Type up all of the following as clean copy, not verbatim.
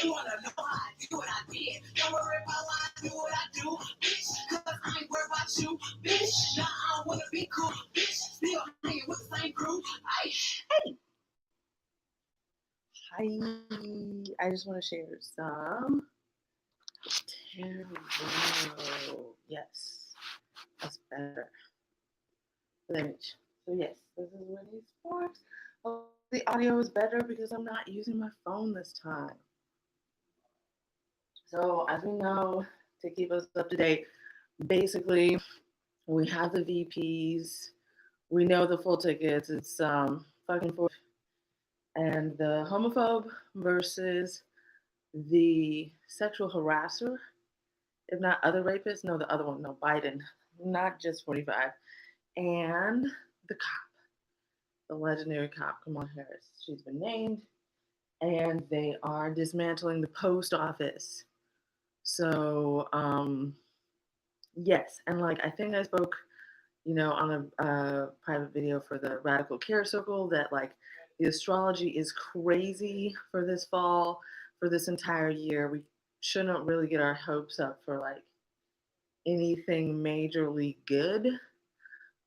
You wanna know how I do what I did. Don't worry about why I do what I do, bitch. Cause I ain't worried about you, bitch. Now I wanna be cool, bitch. Still hanging with the same crew. Hi. I just want to share some tarot. Yes, that's better. Image. So yes, this is Whitney Sports. The audio is better because I'm not using my phone this time. So as we know, to keep us up to date, basically we have the VPs. We know the full tickets. It's fucking for and the homophobe versus the sexual harasser, if not other rapists. No, the other one. No, Biden. Not just 45. And the cop, the legendary cop, Kamala Harris. She's been named. And they are dismantling the post office. So, yes. And like, I think I spoke, on a private video for the Radical Care Circle that like the astrology is crazy for this fall, for this entire year. We shouldn't really get our hopes up for like anything majorly good.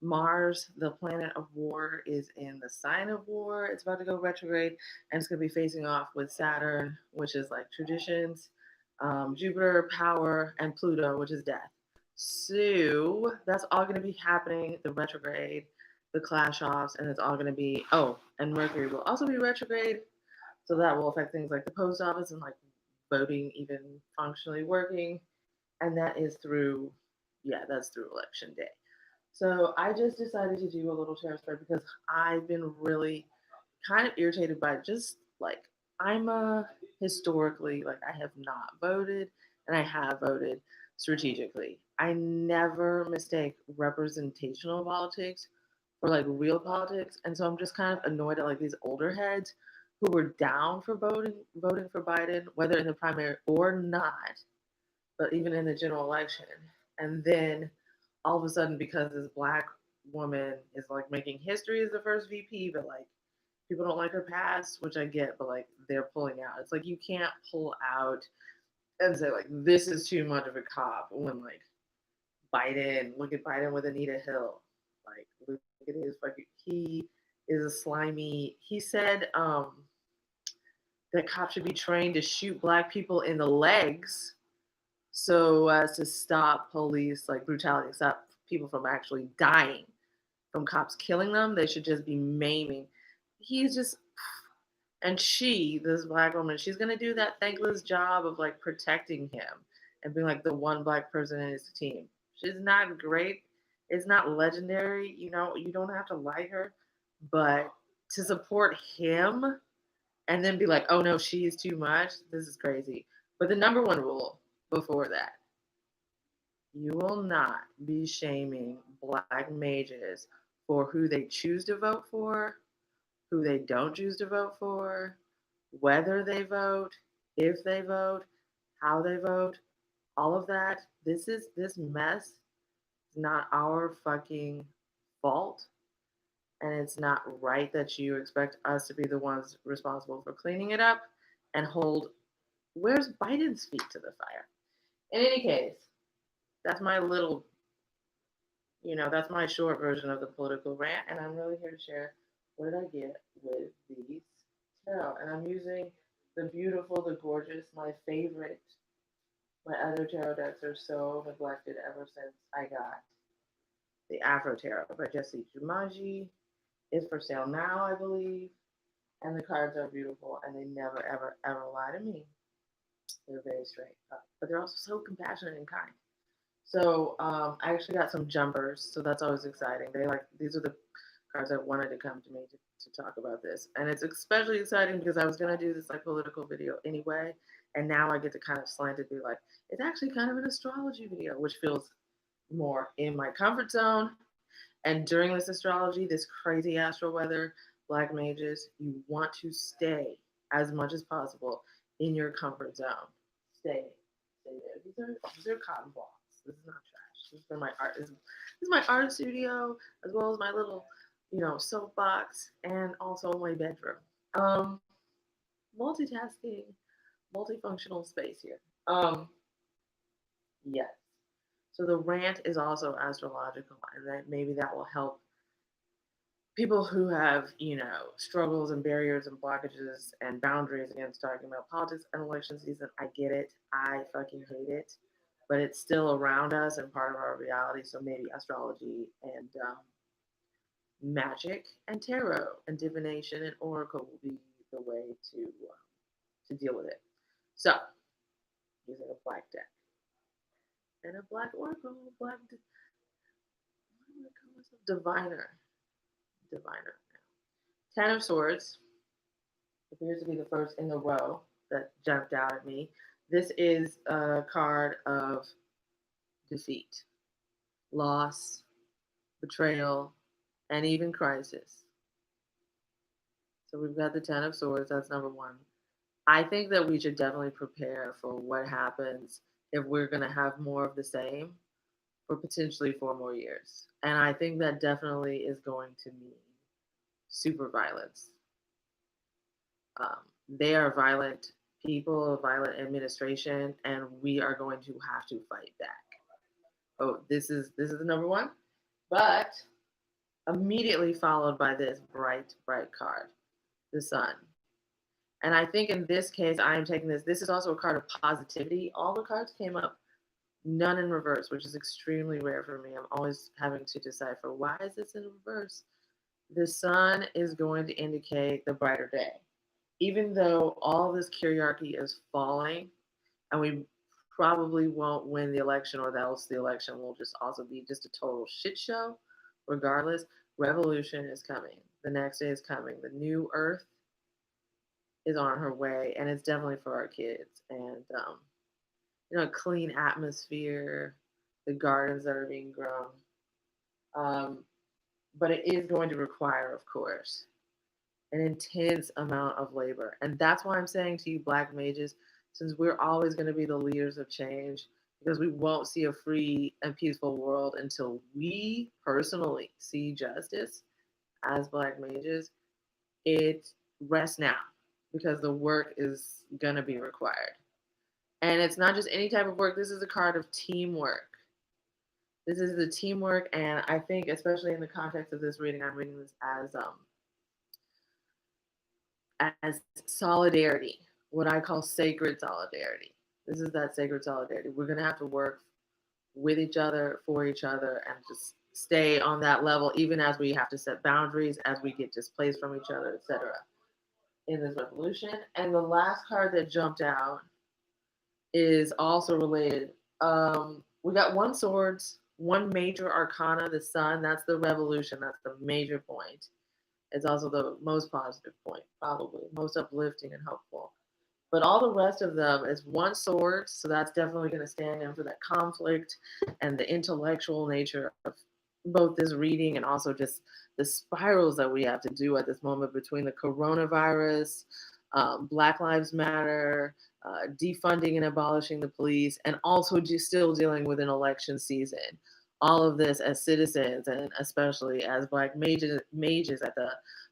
Mars, the planet of war, is in the sign of war. It's about to go retrograde, and it's going to be facing off with Saturn, which is like traditions, Jupiter, power, and Pluto, which is death. So that's all going to be happening. The retrograde, the clash offs, and it's all going to be. Oh, and Mercury will also be retrograde, so that will affect things like the post office and like voting even functionally working, and that is through, yeah, that's through election day. So I just decided to do a little tarot spread because I've been really kind of irritated by just like I'm a historically like I have not voted and I have voted strategically. I never mistake representational politics for like real politics, and so I'm just kind of annoyed at like these older heads who were down for voting for Biden, whether in the primary or not, but even in the general election, and then all of a sudden because this black woman is like making history as the first VP, but like people don't like her past, which I get, but like they're pulling out. It's like you can't pull out and say like this is too much of a cop when like Biden, look at Biden with Anita Hill, like look at his fucking he is a slimy. He said that cops should be trained to shoot black people in the legs so as to stop police like brutality, stop people from actually dying from cops killing them. They should just be maiming. He's just, and she, this black woman, she's gonna do that thankless job of like protecting him and being like the one black person in his team. She's not great. It's not legendary. You don't have to like her, but to support him and then be like, oh no, she is too much. This is crazy. But the number one rule before that, you will not be shaming black mages for who they choose to vote for, who they don't choose to vote for, whether they vote, if they vote, how they vote, all of that. This mess is not our fucking fault. And it's not right that you expect us to be the ones responsible for cleaning it up and hold where's Biden's feet to the fire. In any case, that's my little, that's my short version of the political rant, and I'm really here to share what did I get with these tarot. And I'm using the beautiful, the gorgeous, my favorite. My other tarot decks are so neglected ever since I got the AfroTarot by Jessi. Jumanji is for sale now, I believe, and the cards are beautiful, and they never, ever, ever lie to me. They're very straight up, but they're also so compassionate and kind. So I actually got some jumpers, so that's always exciting. These are the cards I wanted to come to me to talk about this, and it's especially exciting because I was gonna do this like political video anyway, and now I get to kind of slant it, be like, it's actually kind of an astrology video, which feels more in my comfort zone. And during this astrology, this crazy astral weather, black mages, you want to stay as much as possible in your comfort zone. Stay there. These are cotton balls. This is not trash. This is for my art. This is my art studio as well as my little, soapbox and also my bedroom. Multitasking multifunctional space here. Yes. So the rant is also astrological, and that maybe that will help people who have, struggles and barriers and blockages and boundaries against talking about politics and election season. I get it. I fucking hate it. But it's still around us and part of our reality. So maybe astrology and magic and tarot and divination and oracle will be the way to deal with it. So, using a black deck and a black oracle, black, what do I call myself? Diviner. Ten of Swords appears to be the first in the row that jumped out at me. This is a card of defeat, loss, betrayal, and even crisis. So we've got the Ten of Swords, that's number one. I think that we should definitely prepare for what happens if we're going to have more of the same for potentially 4 more years. And I think that definitely is going to mean super violence. They are violent people, a violent administration, and we are going to have to fight back. Oh, this is the number one, but immediately followed by this bright card, the Sun. And I think in this case, I am taking this. This is also a card of positivity. All the cards came up, none in reverse, which is extremely rare for me. I'm always having to decipher why is this in reverse. The Sun is going to indicate the brighter day. Even though all this hierarchy is falling, and we probably won't win the election, or else the election will just also be just a total shit show. Regardless, revolution is coming. The next day is coming. The new Earth is on her way, and it's definitely for our kids. And clean atmosphere, the gardens that are being grown. Um, but it is going to require, of course, an intense amount of labor. And that's why I'm saying to you, Black mages, since we're always going to be the leaders of change, because we won't see a free and peaceful world until we personally see justice as Black mages, it rests now because the work is going to be required. And it's not just any type of work. This is a card of teamwork. This is the teamwork, and I think, especially in the context of this reading, I'm reading this as solidarity, what I call sacred solidarity. This is that sacred solidarity. We're gonna have to work with each other, for each other, and just stay on that level, even as we have to set boundaries, as we get displaced from each other, etc. in this revolution. And the last card that jumped out is also related. We got one swords, one major arcana, the Sun. That's the revolution. That's the major point. It's also the most positive point, probably most uplifting and helpful. But all the rest of them is one sword, so that's definitely going to stand in for that conflict and the intellectual nature of both this reading and also just the spirals that we have to do at this moment between the coronavirus, Black Lives Matter, defunding and abolishing the police, and also just still dealing with an election season. All of this as citizens and especially as Black mages at the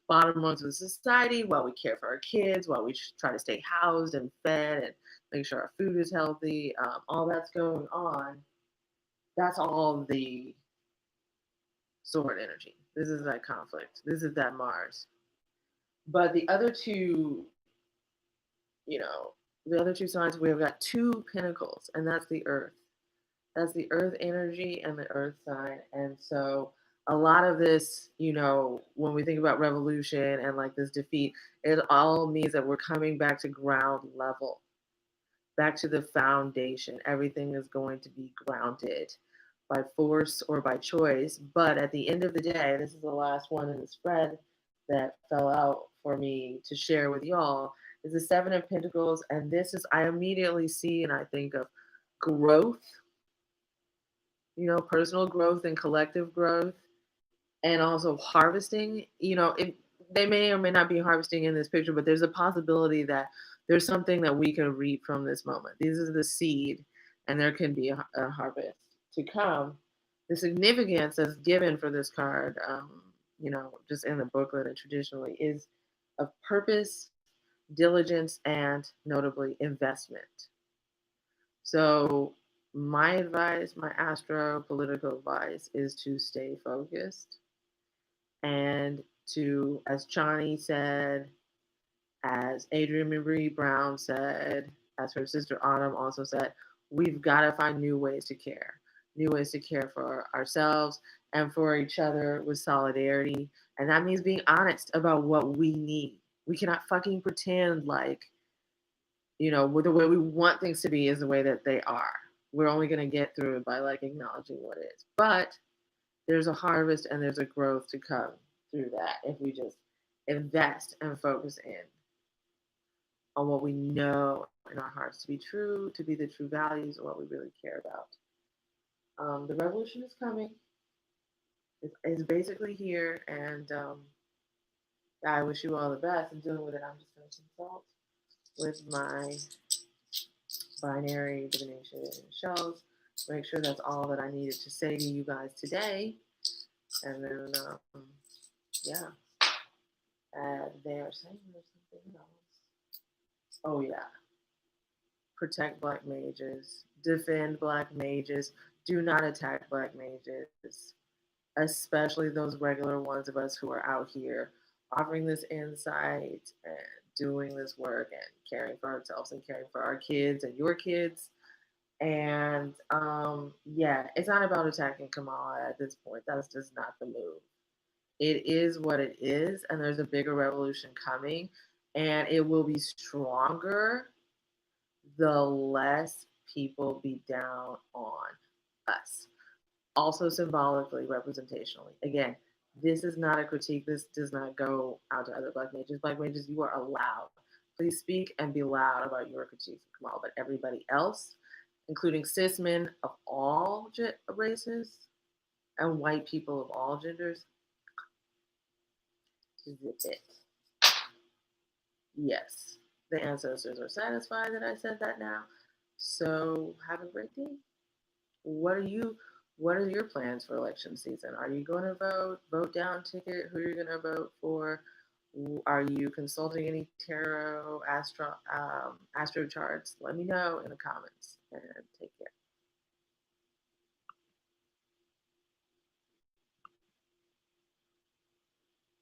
bottom rungs of society, while we care for our kids, while we try to stay housed and fed and make sure our food is healthy, all that's going on. That's all the sword energy. This is that conflict. This is that Mars. But the other two, the other two signs, we've got two pinnacles, and that's the Earth. That's the Earth energy and the Earth sign. And so a lot of this, when we think about revolution and like this defeat, it all means that we're coming back to ground level, back to the foundation. Everything is going to be grounded by force or by choice. But at the end of the day, this is the last one in the spread that fell out for me to share with y'all, is the Seven of Pentacles. And this is, I immediately see and I think of growth, personal growth and collective growth, and also harvesting. They may or may not be harvesting in this picture, but there's a possibility that there's something that we can reap from this moment. This is the seed, and there can be a harvest to come. The significance that's given for this card, just in the booklet and traditionally, is of purpose, diligence, and notably investment. So, my advice, my astro political advice, is to stay focused and to, as Chani said, as Adrienne Marie Brown said, as her sister Autumn also said, we've got to find new ways to care for ourselves and for each other with solidarity. And that means being honest about what we need. We cannot fucking pretend like, the way we want things to be is the way that they are. We're only going to get through it by like acknowledging what is. But there's a harvest and there's a growth to come through that if we just invest and focus in on what we know in our hearts to be true, to be the true values of what we really care about. The revolution is coming. It's basically here, and yeah, I wish you all the best in dealing with it. I'm just going to consult with my binary divination shells. Make sure that's all that I needed to say to you guys today, and then yeah, they are saying there's something else. Oh yeah, protect black mages, defend black mages, do not attack black mages, especially those regular ones of us who are out here offering this insight and doing this work and caring for ourselves and caring for our kids and your kids. And yeah, it's not about attacking Kamala at this point. That's just not the move. It is what it is, and there's a bigger revolution coming, and it will be stronger the less people beat down on us. Also, symbolically, representationally. Again, this is not a critique. This does not go out to other Black mages. Black mages, you are allowed. Please speak and be loud about your critiques of Kamal. But everybody else, including cis men of all races and white people of all genders, zip it. Yes, the ancestors are satisfied that I said that now. So have a great day. What are you? What are your plans for election season? Are you going to vote? Vote down ticket? Who are you going to vote for? Are you consulting any tarot, astro charts? Let me know in the comments. And